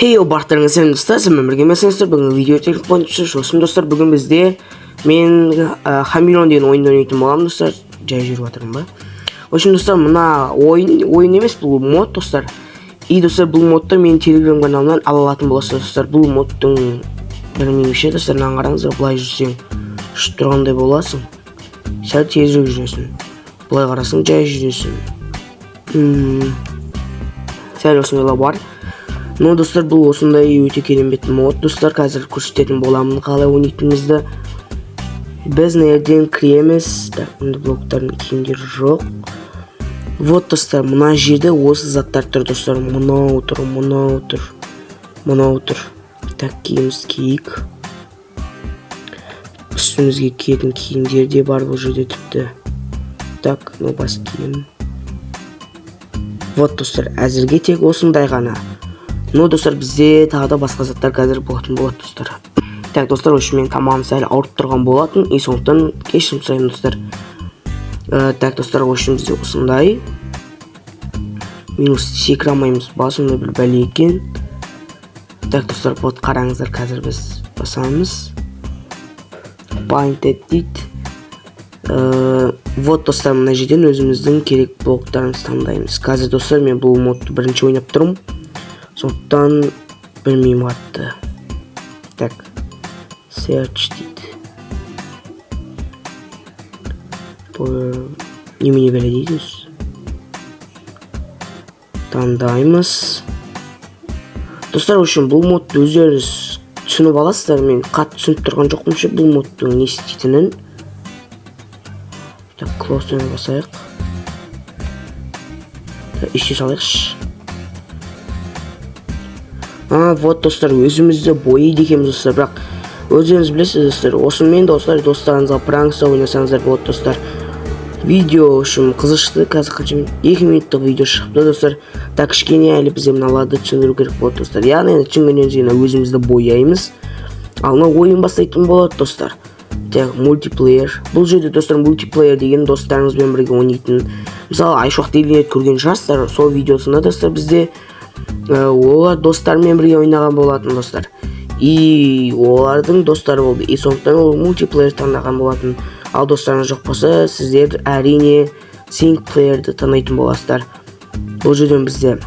Хей, барлықтарыңыз сәлем достар, сізбен бірге месеніздер. Бүгін видео телефон бойынша жосын достар. Бүгін бізде мен Хамелеон деген ойынды ойнайтын боламын достар. Жай жүріп жатырмын ба. Общем достар, мына ойын емес, бұл мод достар. И достар, бұл модты мен Telegram каналынан ала алатын боласыздар достар. Бұл модтың білмеймін достар, мынаны қараңыздар, былай жүрсең шыт тұрғандай боласың. Сәл тезірек жүресің. Былай қарасың, жай жүресің. Сәл осындайлар бар. Ну достар, бұл осындай өте керемет мод достар. Қазір көрсететін боламын қалай ойнайтынымызды. Біз нерден кіреміз. Так, мұнда блоктардың киімдері жоқ. Вот достар, мына жерде осы заттар тұр достар. Мынау тұр. Так, киіміз киік. Үстімізге киетін киімдер де бар бұл жерде тіпті. Так, ну бас киім. Вот достар, әзірге тек осындай ғана. Ну достар, бізде тағы да басқа заттар қазір болатын болады достар. Так достар, мен тамағым сәл ауырып тұрған болатын, и сондықтан кешірім сұраймын достар. Так достар, бізде осындай. Минус секіре алмаймыз ба, сондай бір бәле екен. Так достар, вот қараңыздар, қазір біз басамыз. Painted дейді. Вот достар, мына жерден өзіміздің керек блоктарымызды таңдаймыз. Қазір достар, мен бұл модты бірінші ойнап тұрмын. Сондықтан білмеймін қатты. Так, search дейді. Немене бәле дейміз. Таңдаймыз. Достар, бұл модты өздеріңіз түсініп аласыздар. Мен қатты түсініп тұрған жоқпын ше бұл модтың не істейтінін. Так, клоусына басайық. Іште салайықшы. Вот достар, өзімізді бойы екенбіз достар, бірақ өздеріңіз білесіз достар, осымен достарыңызға пранкса ойнасаңыздар болады достар. Видео үшін қызышты, қазір қанша минут, 2 минуттық видео шықты достар. Так, кішкене әлі бізде мыналарды түсіндіру керек болады достар. Яғни түсінгеннен кейін өзімізді бояймыз. Ал мына ойын бастайтын болады достар. Так, мультиплеер. Бұл жерде достар, мультиплеер деген достарыңызбен бірге ойнайтын. Мысалы, айшуақ делінет көрген шығарсыздар, сол видеосында достар бізде олар достармен бірге ойнаған болатын достар. И олардың достары болды. И сондықтан ол мультиплеер таңдаған болатын. Ал достарыңыз жоқ болса, сіздер әрине синглплеерді таңдайтын боласыздар. Бұл жерден бізде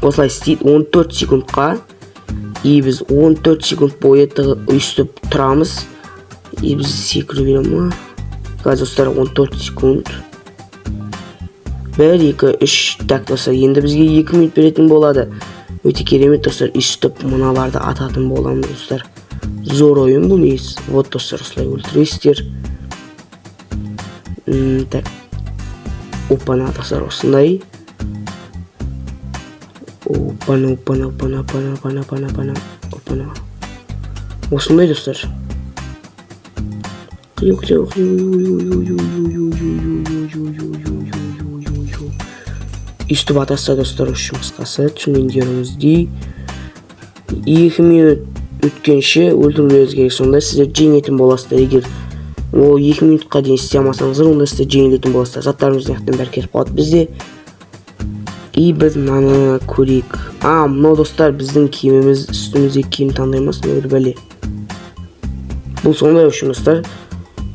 осылай істейді 14 секундқа. И біз 14 секунд бойы өйстіп тұрамыз. И біз секіру берем ма? Қазір достар 14 секунд. 1, 2, 3. Так достар, енді бізге 2 минут беретін болады. Өте керемет достар, үстіп мұналарды ататын боламыз достар. Зор ойын бұл нейіз. Вот достар, осылай өлтіресіздер. Так. Опана достар, осындай. Опана. Осындай достар. Үстіп атаса достар үшін қысқасы түсінгендеріңіздей 2 минут өткенше өлтірулеріңіз керек. Сонда сіздер жеңетін боласыздар. Егер ол 2 минутқа дейін істей алмасаңыздар, онда сіздер жеңілетін боласыздар. Заттарымыздың аяқтан бәрі келіп қалады бізде. И біз мынаны көрейік. Мынау достар, біздің киіміміз, үстімізде киім таңдаймыз, бір бәле. Бұл сондай үшін достар.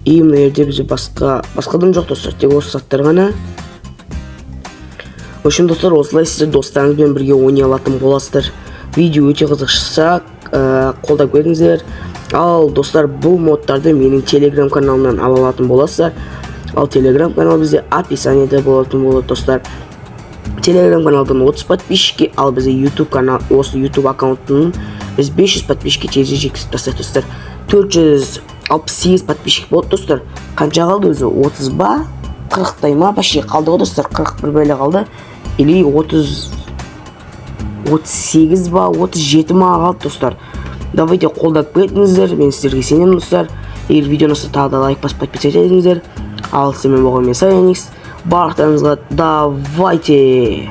И мына жерде бізде басқадан жоқ достар, тек осы заттар ғана. Общем достар, осылай сіздер достарыңызбен бірге ойнай алатын боласыздар. Видео өте қызық шықса, қолдап көріңіздер. Ал достар, бұл модтарды менің Telegram каналымнан ала алатын боласыздар. Ал Telegram канал бізде описаниеде болатын болады достар. Telegram каналдан 30 подписчики, ал бізде YouTube канал, осы YouTube аккаунтының біз 500 подписчики тезірек жеткізіп тастайық достар. 468 подписчик болды достар. Қанша қалды өзі? 30 ба? 40-тай ма? Башке қалды ғой достар, 41 бәле қалды. Или 38 ба, 37 ма қалды достар. Давайте қолдап кетіңіздер, мен сіздерге сенемін достар. Егер видеоны тағы да лайк басып подписать етіңіздер. Ал сізмен болған мен Сайоникс. Барлықтарыңызға давайте!